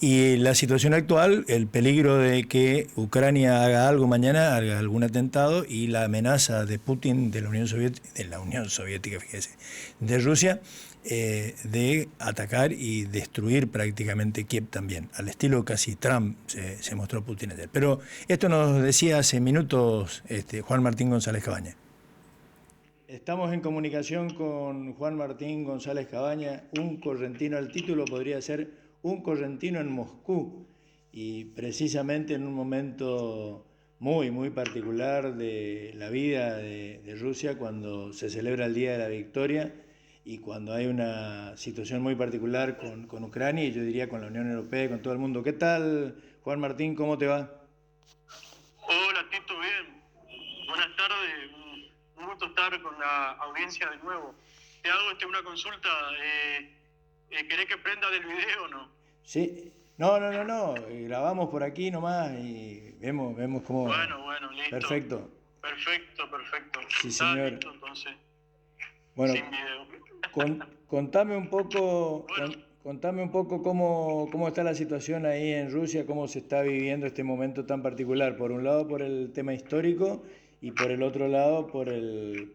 Y la situación actual, el peligro de que Ucrania haga algo mañana, haga algún atentado, y la amenaza de Putin de la Unión Soviética, fíjese, de Rusia, de atacar y destruir prácticamente Kiev también, al estilo casi Trump se mostró Putin ayer. Pero esto nos decía hace minutos Juan Martín González Cabaña. Estamos en comunicación con Juan Martín González Cabaña, un correntino. El título podría ser Un correntino en Moscú, y precisamente en un momento muy, muy particular de la vida de Rusia, cuando se celebra el Día de la Victoria y cuando hay una situación muy particular con Ucrania, y yo diría con la Unión Europea y con todo el mundo. ¿Qué tal, Juan Martín? ¿Cómo te va? Hola Tito, bien. Buenas tardes, un gusto estar con la audiencia de nuevo. Te hago una consulta, ¿querés que prenda del video o no? Sí, no, grabamos por aquí nomás y vemos cómo... Bueno, listo. Perfecto, Perfecto. sí Está señor. listo entonces, Bueno, sin video. contame un poco, Bueno, contame un poco cómo está la situación ahí en Rusia, cómo se está viviendo este momento tan particular. Por un lado por el tema histórico y por el otro lado por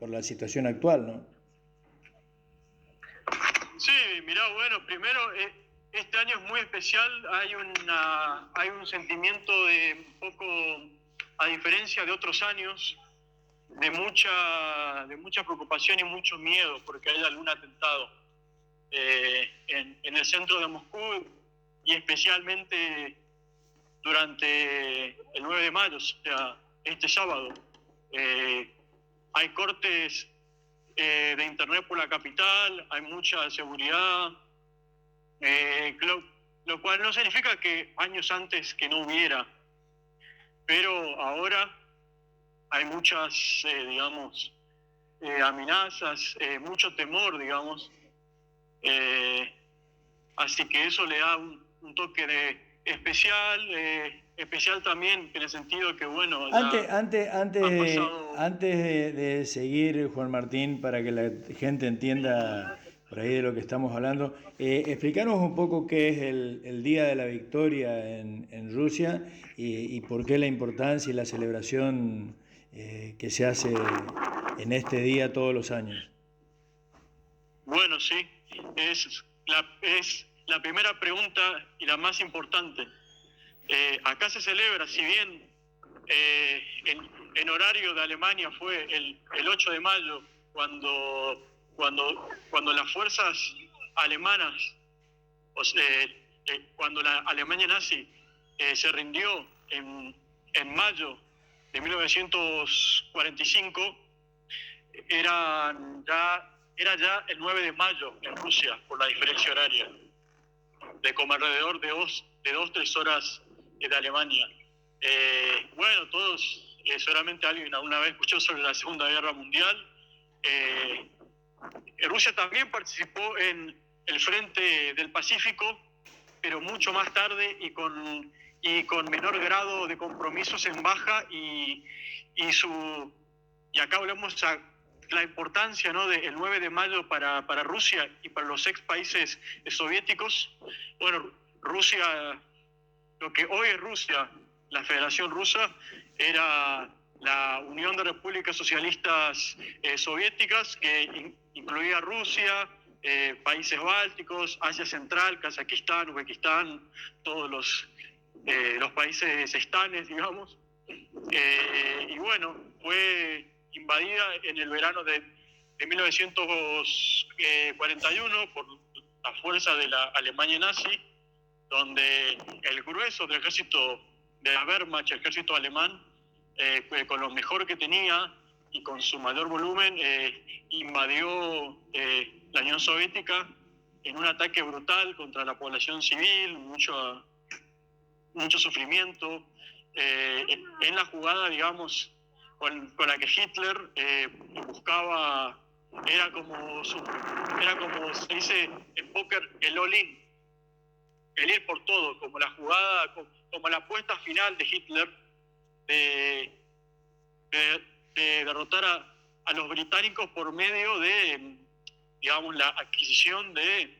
la situación actual, ¿no? sí, mirá, bueno, primero, este año es muy especial, hay un sentimiento de un poco, a diferencia de otros años, de mucha preocupación y mucho miedo porque hay algún atentado en el centro de Moscú, y especialmente durante el 9 de mayo, o sea, este sábado. Eh, Hay cortes de internet por la capital, hay mucha seguridad, lo cual no significa que años antes que no hubiera, pero ahora hay muchas, digamos, amenazas, mucho temor, digamos. Eh, Así que eso le da un toque de especial también en el sentido que, bueno, ya ha pasado. Antes de seguir, Juan Martín, para que la gente entienda por ahí de lo que estamos hablando, explicanos un poco qué es el Día de la Victoria en Rusia, y por qué la importancia y la celebración que se hace en este día todos los años. Bueno, sí, es la primera pregunta y la más importante. Acá se celebra, si bien en horario de Alemania fue el 8 de mayo, cuando las fuerzas alemanas, o sea, cuando la Alemania nazi se rindió en mayo de 1945, era era ya el 9 de mayo en Rusia, por la diferencia horaria, de como alrededor de 2, 3 horas de Alemania. Bueno, todos, seguramente alguien alguna vez escuchó sobre la Segunda Guerra Mundial. Rusia también participó en el Frente del Pacífico, pero mucho más tarde y con menor grado de compromisos en baja, y acá hablamos a la importancia, ¿no?, del 9 de mayo para Rusia y para los ex países soviéticos. Bueno, Rusia, lo que hoy es Rusia, la Federación Rusa, era la Unión de Repúblicas Socialistas Soviéticas, que incluía Rusia, países bálticos, Asia Central, Kazajistán, Uzbekistán, todos los países estanes, digamos. Y bueno, fue invadida en el verano de 1941 por la fuerza de la Alemania nazi, donde el grueso del ejército de la Wehrmacht, el ejército alemán, con lo mejor que tenía y con su mayor volumen, invadió la Unión Soviética en un ataque brutal contra la población civil, mucho sufrimiento. En la jugada, digamos, con la que Hitler buscaba, era como se dice en póker, el all-in, el ir por todo, como la jugada, como la apuesta final de Hitler de, de derrotar a los británicos por medio de, digamos, la adquisición de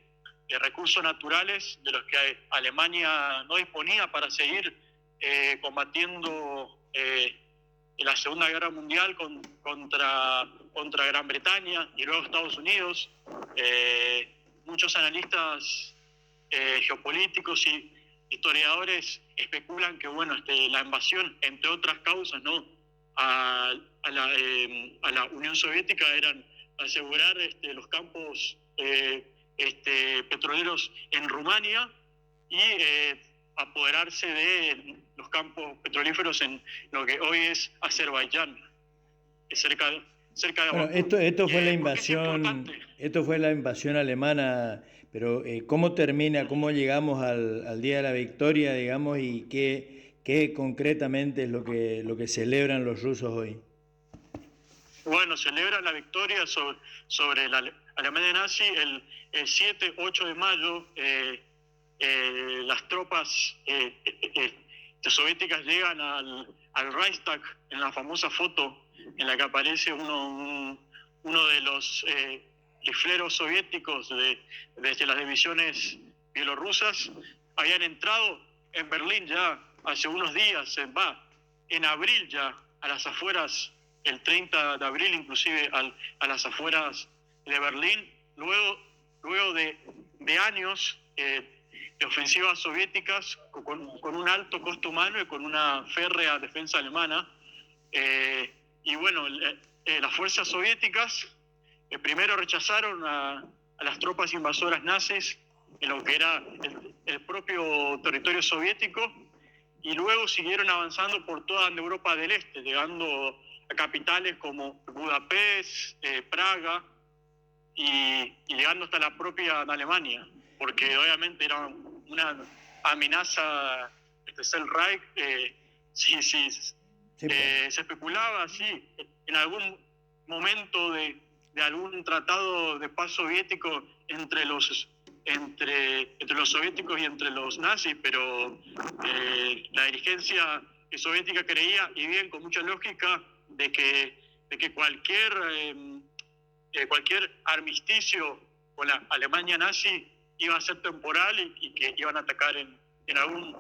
recursos naturales de los que Alemania no disponía para seguir combatiendo en la Segunda Guerra Mundial contra Gran Bretaña y luego Estados Unidos. Muchos analistas geopolíticos y historiadores especulan que la invasión, entre otras causas, ¿no?, a la Unión Soviética eran asegurar los campos petroleros en Rumania y apoderarse de los campos petrolíferos en lo que hoy es Azerbaiyán, cerca de Bueno, Bakú. esto fue la ¿Por qué es invasión, importante? esto fue la invasión alemana, pero ¿cómo termina, cómo llegamos al día de la victoria, digamos, y qué concretamente es lo que celebran los rusos hoy? Bueno, celebran la victoria sobre la Alemania nazi el 7-8 de mayo. Las tropas soviéticas llegan al Reichstag en la famosa foto en la que aparece uno de los rifleros soviéticos desde las divisiones bielorrusas. Habían entrado en Berlín ya hace unos días, en abril ya, a las afueras, el 30 de abril inclusive, a las afueras de Berlín, luego de años de ofensivas soviéticas con un alto costo humano y con una férrea defensa alemana. Y bueno, las fuerzas soviéticas primero rechazaron a las tropas invasoras nazis en lo que era el propio territorio soviético, y luego siguieron avanzando por toda Europa del Este, llegando a capitales como Budapest, Praga, y llegando hasta la propia Alemania, porque obviamente era una amenaza del Tercer Reich. Se especulaba así en algún momento de algún tratado de paz soviético entre los soviéticos y entre los nazis, pero la dirigencia soviética creía, y bien con mucha lógica, de que cualquier armisticio con la Alemania nazi iba a ser temporal y que iban a atacar en algún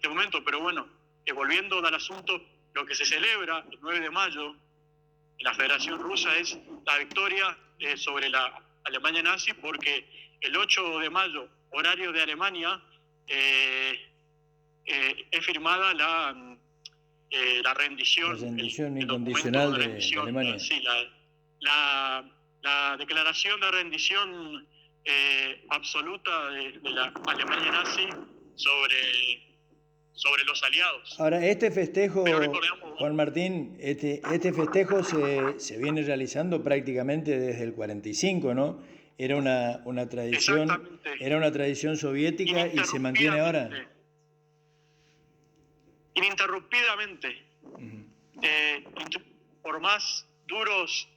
momento. Pero bueno, volviendo al asunto, lo que se celebra el 9 de mayo en la Federación Rusa es la victoria sobre la Alemania nazi, porque el 8 de mayo, horario de Alemania, es firmada la rendición. La rendición el incondicional documento de rendición, de Alemania. sí, la declaración de rendición absoluta de la Alemania nazi sobre los aliados. Ahora, este festejo, Pero recordemos, Juan Martín, este festejo se viene realizando prácticamente desde el 45, ¿no? Una tradición soviética y se mantiene ahora. Ininterrumpidamente. Por más duros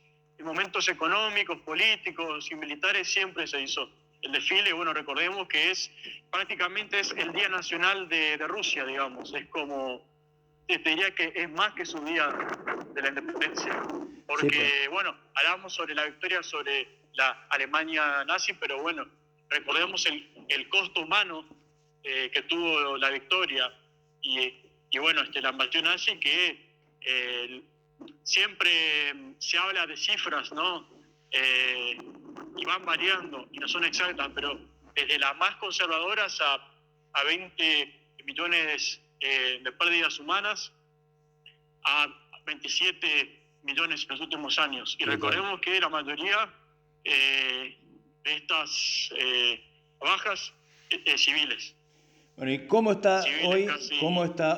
momentos económicos, políticos y militares, siempre se hizo el desfile. Bueno, recordemos que prácticamente es el Día Nacional de Rusia, digamos. Es como, te diría que es más que su día de la independencia. Porque, sí, bueno, hablamos sobre la victoria sobre la Alemania nazi, pero bueno, recordemos el costo humano que tuvo la victoria y bueno, la invasión nazi, que siempre se habla de cifras, ¿no? Y van variando y no son exactas, pero desde las más conservadoras a 20 millones de pérdidas humanas a 27 millones en los últimos años. Y recordemos que la mayoría de estas bajas civiles. Bueno, ¿y cómo está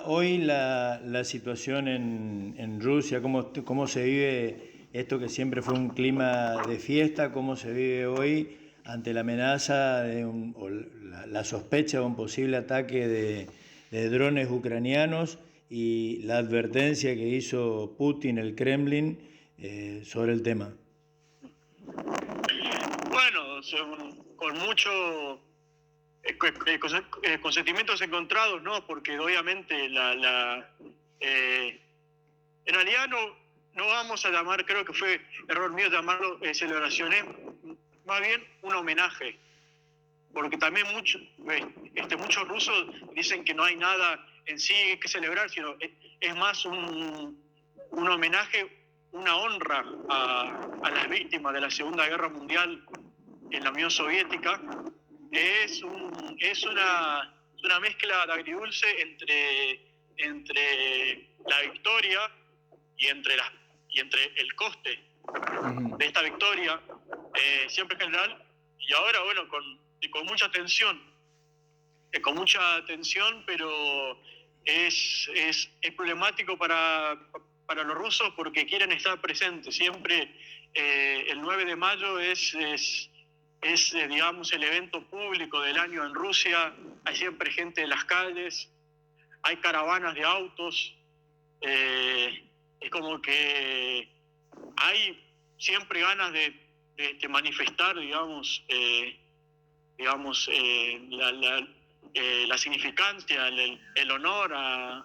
hoy la situación en Rusia? ¿Cómo se vive esto que siempre fue un clima de fiesta? ¿Cómo se vive hoy ante la amenaza o la sospecha de un posible ataque de drones ucranianos y la advertencia que hizo Putin, el Kremlin, sobre el tema? Bueno, con mucho... con sentimientos encontrados, ¿no? Porque obviamente en realidad no vamos a llamar, creo que fue error mío llamarlo celebraciones, más bien un homenaje. porque también muchos rusos dicen que no hay nada en sí que celebrar, sino es más un homenaje, una honra a las víctimas de la Segunda Guerra Mundial en la Unión Soviética. Es una mezcla de agridulce entre la victoria y entre el coste de esta victoria, siempre en general, y ahora, bueno, con mucha tensión, pero es problemático para los rusos porque quieren estar presentes. Siempre el 9 de mayo es digamos, el evento público del año en Rusia. Hay siempre gente en las calles, hay caravanas de autos, es como que hay siempre ganas de manifestar, digamos, la significancia, el honor a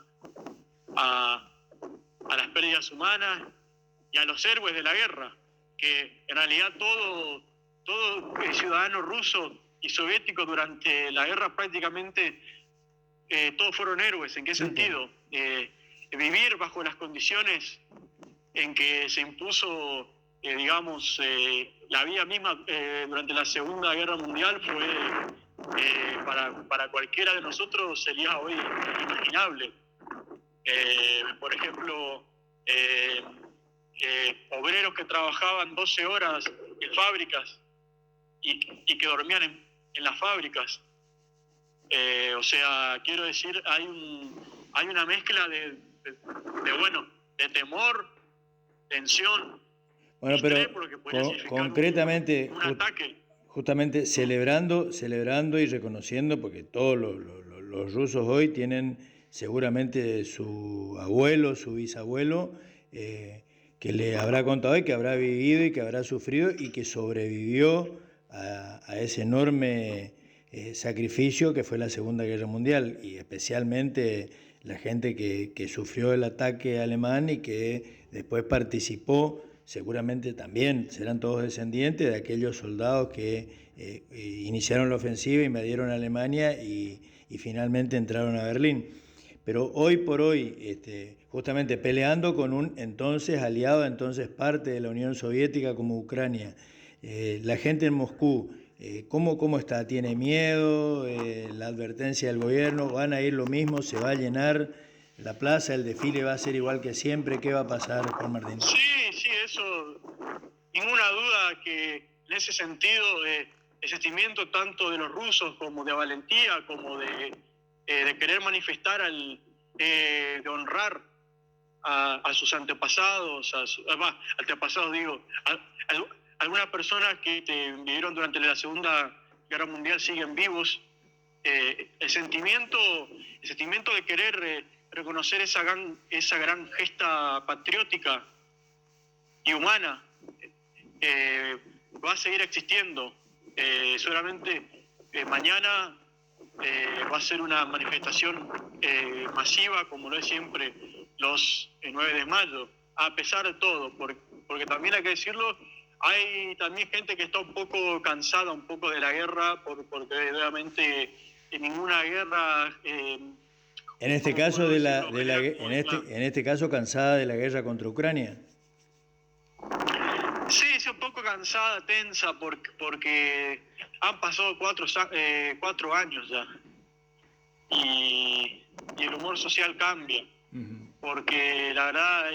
las pérdidas humanas y a los héroes de la guerra, que en realidad todo ciudadano ruso y soviético durante la guerra prácticamente todos fueron héroes. ¿En qué sentido? Vivir bajo las condiciones en que se impuso, digamos, la vida misma durante la Segunda Guerra Mundial fue, para cualquiera de nosotros sería hoy inimaginable. Por ejemplo, obreros que trabajaban 12 horas en fábricas y que dormían en las fábricas. O sea, quiero decir, hay una mezcla de temor, tensión, bueno, pero concretamente, un ataque. Justamente celebrando y reconociendo, porque todos los rusos hoy tienen seguramente su abuelo, su bisabuelo, que le habrá contado y que habrá vivido y que habrá sufrido y que sobrevivió a ese enorme sacrificio que fue la Segunda Guerra Mundial, y especialmente la gente que sufrió el ataque alemán y que después participó. Seguramente también serán todos descendientes de aquellos soldados que iniciaron la ofensiva, invadieron Alemania y finalmente entraron a Berlín. Pero hoy por hoy, justamente peleando con un entonces aliado, entonces parte de la Unión Soviética como Ucrania, la gente en Moscú, ¿cómo está? ¿Tiene miedo? ¿La advertencia del gobierno? ¿Van a ir lo mismo? ¿Se va a llenar la plaza? ¿El desfile va a ser igual que siempre? ¿Qué va a pasar, Juan Martín? Sí, eso, ninguna duda que en ese sentido el sentimiento tanto de los rusos como de valentía, como de querer manifestar, de honrar a sus antepasados, antepasados digo, algunas personas que vivieron durante la Segunda Guerra Mundial siguen vivos. El sentimiento de querer reconocer esa gran gesta patriótica y humana va a seguir existiendo. Seguramente mañana va a ser una manifestación masiva, como lo es siempre los 9 de mayo, a pesar de todo, porque también hay que decirlo, hay también gente que está un poco cansada un poco de la guerra, porque realmente en ninguna guerra... en este caso en este caso cansada de la guerra contra Ucrania. Sí, un poco cansada, tensa, porque han pasado 4 años ya. Y el humor social cambia. Porque la verdad,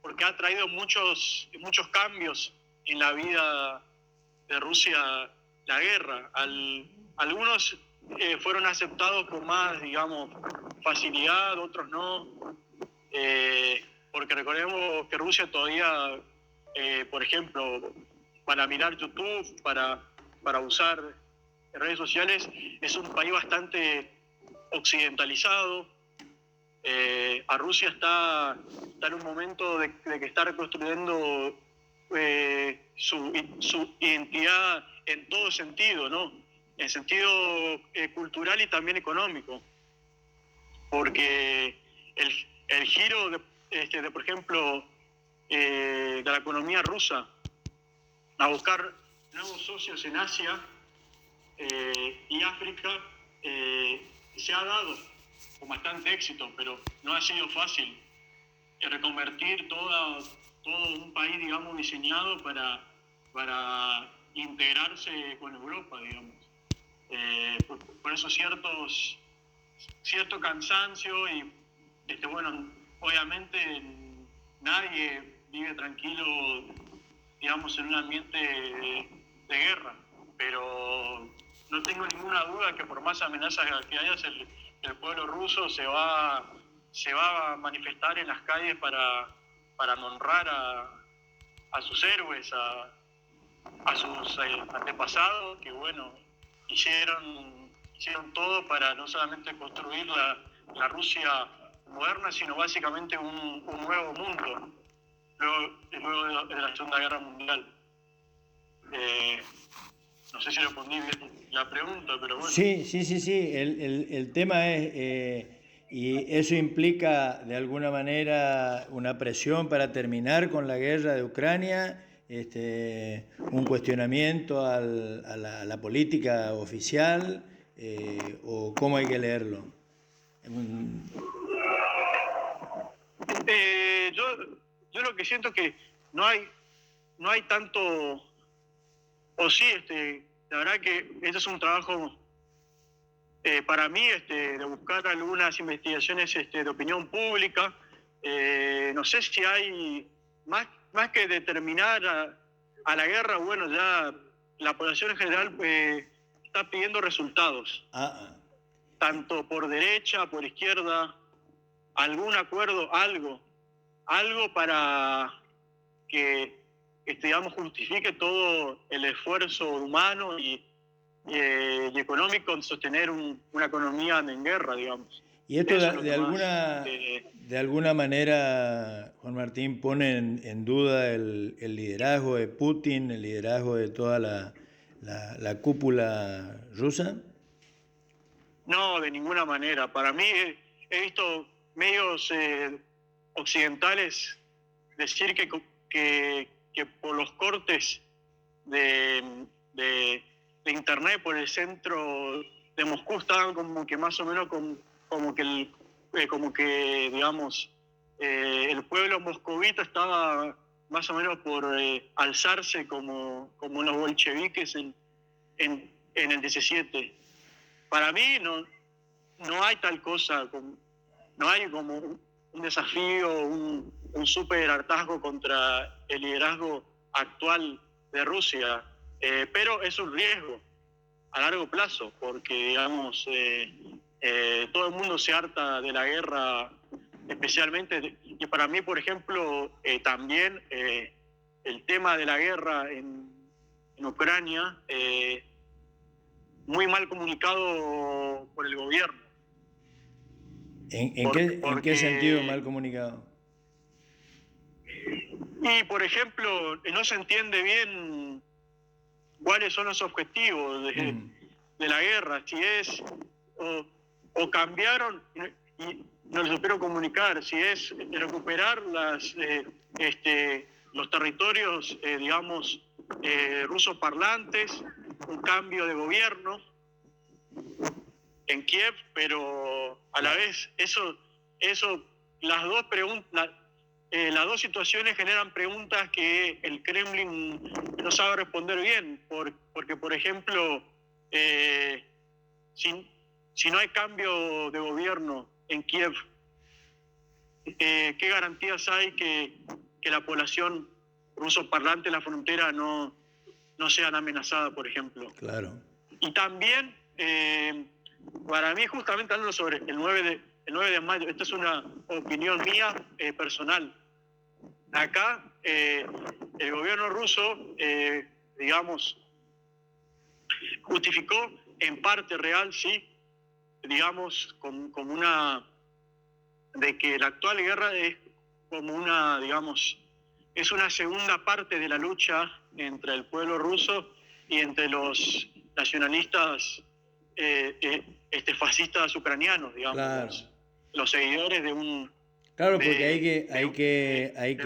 porque ha traído muchos cambios en la vida de Rusia la guerra. Algunos fueron aceptados con más, digamos, facilidad, otros no. Porque recordemos que Rusia todavía, por ejemplo, para mirar YouTube, para usar redes sociales, es un país bastante occidentalizado. A Rusia está en un momento de que está reconstruyendo su identidad en todo sentido, ¿no? En sentido cultural y también económico, porque el giro de por ejemplo, de la economía rusa a buscar nuevos socios en Asia y África se ha dado con bastante éxito, pero no ha sido fácil reconvertir todo un país, digamos, diseñado para integrarse con Europa, digamos. Por eso cierto cansancio y, bueno, obviamente nadie vive tranquilo, digamos, en un ambiente de guerra, pero no tengo ninguna duda que por más amenazas que haya, el pueblo ruso se va a manifestar en las calles para honrar a sus héroes, a sus antepasados, que bueno, hicieron todo para no solamente construir la Rusia moderna, sino básicamente un nuevo mundo luego de la Segunda Guerra Mundial. No sé si respondí bien la pregunta, pero bueno. Sí. El tema es, y eso implica de alguna manera una presión para terminar con la guerra de Ucrania, un cuestionamiento a la política oficial, o cómo hay que leerlo. Yo lo que siento que no hay tanto, o sí, la verdad que este es un trabajo para mí, de buscar algunas investigaciones de opinión pública. No sé si hay más que determinar a la guerra. Bueno, ya la población en general está pidiendo resultados, tanto por derecha, por izquierda, algún acuerdo, algo para que digamos, justifique todo el esfuerzo humano y económico en sostener una economía en guerra, digamos. Y esto de alguna manera, Juan Martín, pone en duda el liderazgo de Putin, el liderazgo de toda la cúpula rusa. No, de ninguna manera. Para mí, he visto medios occidentales decir que por los cortes de internet por el centro de Moscú estaban como que más o menos como que digamos, el pueblo moscovita estaba más o menos por alzarse como los bolcheviques en el 17. Para mí no hay tal cosa, no hay como un desafío, un súper hartazgo contra el liderazgo actual de Rusia, pero es un riesgo a largo plazo, porque digamos, todo el mundo se harta de la guerra, especialmente, y para mí, por ejemplo, también el tema de la guerra en Ucrania, muy mal comunicado por el gobierno. ¿En qué sentido mal comunicado? Y, por ejemplo, no se entiende bien cuáles son los objetivos de la guerra, si es o cambiaron y no lo supieron comunicar, si es recuperar los territorios, digamos, rusos parlantes, un cambio de gobierno en Kiev, pero a la vez eso las dos preguntas, las dos situaciones generan preguntas que el Kremlin no sabe responder bien, porque por ejemplo, si no hay cambio de gobierno en Kiev, ¿qué garantías hay que la población ruso parlante en la frontera no sean amenazadas, por ejemplo? Claro. Y también, para mí, justamente hablando sobre el 9 de mayo, esta es una opinión mía personal. Acá, el gobierno ruso, digamos, justificó en parte real, sí, digamos, como una, de que la actual guerra es como una, digamos, es una segunda parte de la lucha entre el pueblo ruso y entre los nacionalistas fascistas ucranianos, digamos, claro. los seguidores de un... Claro, porque hay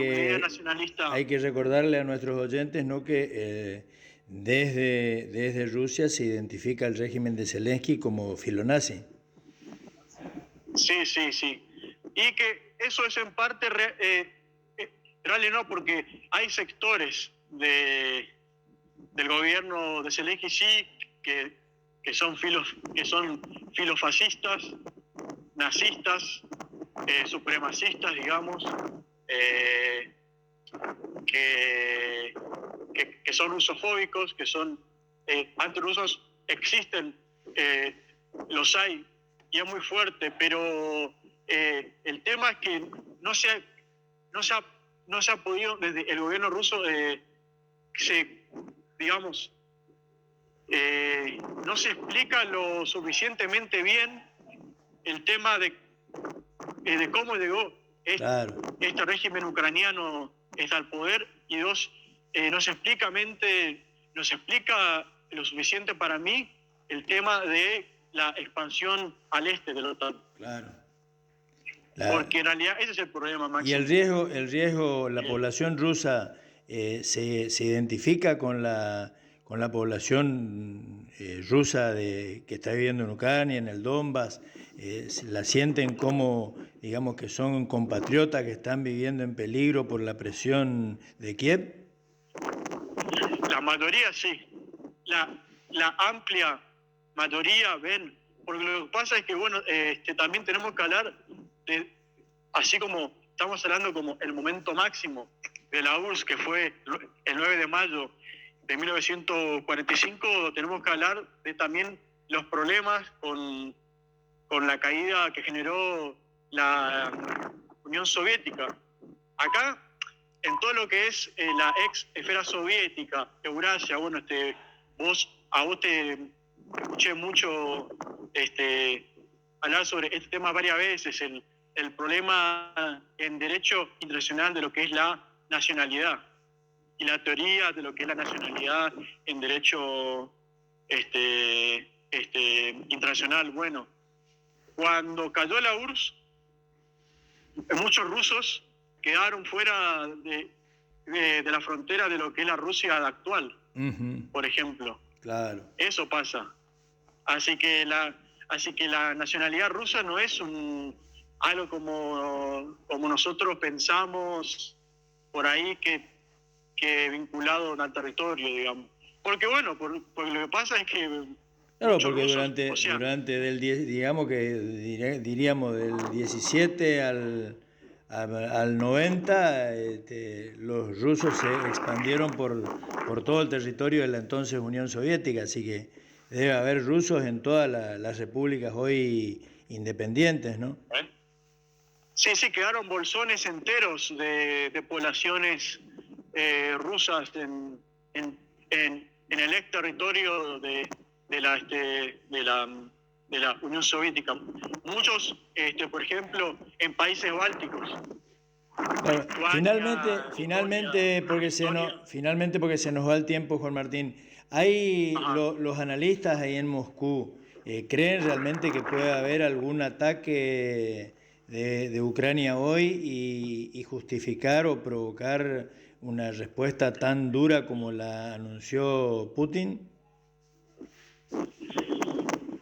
que recordarle a nuestros oyentes, ¿no?, que desde Rusia se identifica el régimen de Zelensky como filonazi. Sí, sí, sí. Y que eso es en parte real y no, porque hay sectores del gobierno de Zelensky sí que son filofascistas, nazistas, supremacistas, digamos, eh, que son rusofóbicos, que son antirrusos, existen, los hay, y es muy fuerte, pero el tema es que no se ha podido, desde el gobierno ruso, digamos, no se explica lo suficientemente bien el tema de cómo llegó este régimen ucraniano al poder, y dos, no se explica lo suficiente para mí el tema de la expansión al este de la OTAN. Claro. Porque en realidad ese es el problema máximo. Y el riesgo, la población rusa se identifica con la población rusa que está viviendo en Ucrania, en el Donbass, la sienten como, digamos, que son compatriotas que están viviendo en peligro por la presión de Kiev. La mayoría sí, la amplia mayoría ven, porque lo que pasa es que, bueno, también tenemos que hablar de, así como estamos hablando como el momento máximo de la URSS, que fue el 9 de mayo de 1945, tenemos que hablar de también los problemas con la caída que generó la Unión Soviética. Acá, en todo lo que es la ex esfera soviética, Eurasia, bueno, a vos te escuché mucho hablar sobre este tema varias veces, el problema en derecho internacional de lo que es la nacionalidad y la teoría de lo que es la nacionalidad en derecho internacional. Bueno, cuando cayó la URSS, muchos rusos quedaron fuera de la frontera de lo que es la Rusia actual, por ejemplo. Claro. Eso pasa. Así que la nacionalidad rusa no es algo como nosotros pensamos por ahí que vinculado al territorio, digamos. Porque bueno, porque lo que pasa es que claro, porque durante digamos que diríamos del 17 al 90, los rusos se expandieron por todo el territorio de la entonces Unión Soviética, así que debe haber rusos en todas las repúblicas hoy independientes, ¿no? Sí, quedaron bolsones enteros de poblaciones rusas en el ex territorio de la Unión Soviética. Muchos, por ejemplo, en países bálticos. Bueno, Lituania, finalmente, porque se nos va el tiempo, Juan Martín. Los analistas ahí en Moscú creen realmente que puede haber algún ataque de Ucrania hoy y justificar o provocar una respuesta tan dura como la anunció Putin.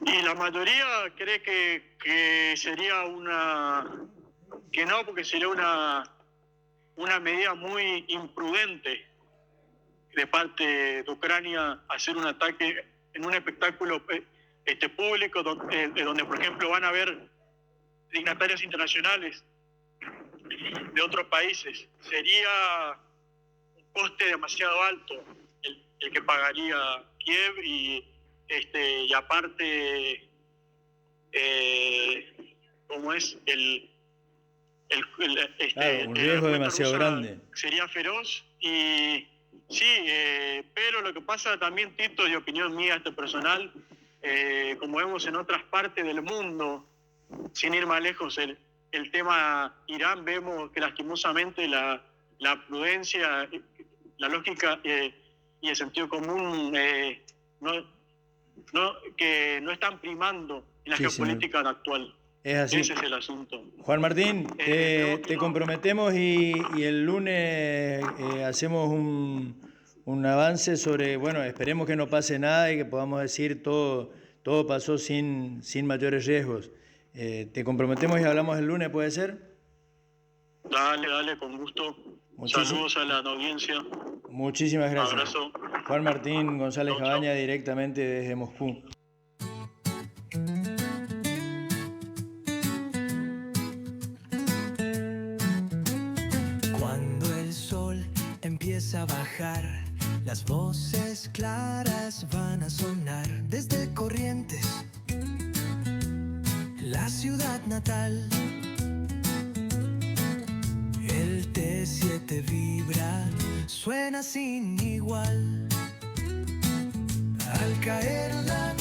Y la mayoría cree que sería que no, porque sería una medida muy imprudente de parte de Ucrania hacer un ataque en un espectáculo público donde, por ejemplo, van a haber dignatarios internacionales de otros países. Sería un coste demasiado alto el que pagaría Kiev y aparte como es un riesgo demasiado grande. Sería feroz y sí, pero lo que pasa también, Tito, y opinión mía personal, como vemos en otras partes del mundo, sin ir más lejos, el tema Irán, vemos que lastimosamente la prudencia, la lógica y el sentido común que no están primando en la geopolítica actual. Es así. Ese es el asunto. Juan Martín, te comprometemos y el lunes hacemos un un avance sobre, bueno, esperemos que no pase nada y que podamos decir todo pasó sin mayores riesgos. Te comprometemos y hablamos el lunes, ¿puede ser? Dale, con gusto. Saludos a la audiencia. Muchísimas gracias. Abrazo. Juan Martín González Chau, Cabaña, chau. directamente desde Moscú. Cuando el sol empieza a bajar, las voces claras van a sonar desde Corrientes, la ciudad natal. El T7 vibra, suena sin igual. Al caer la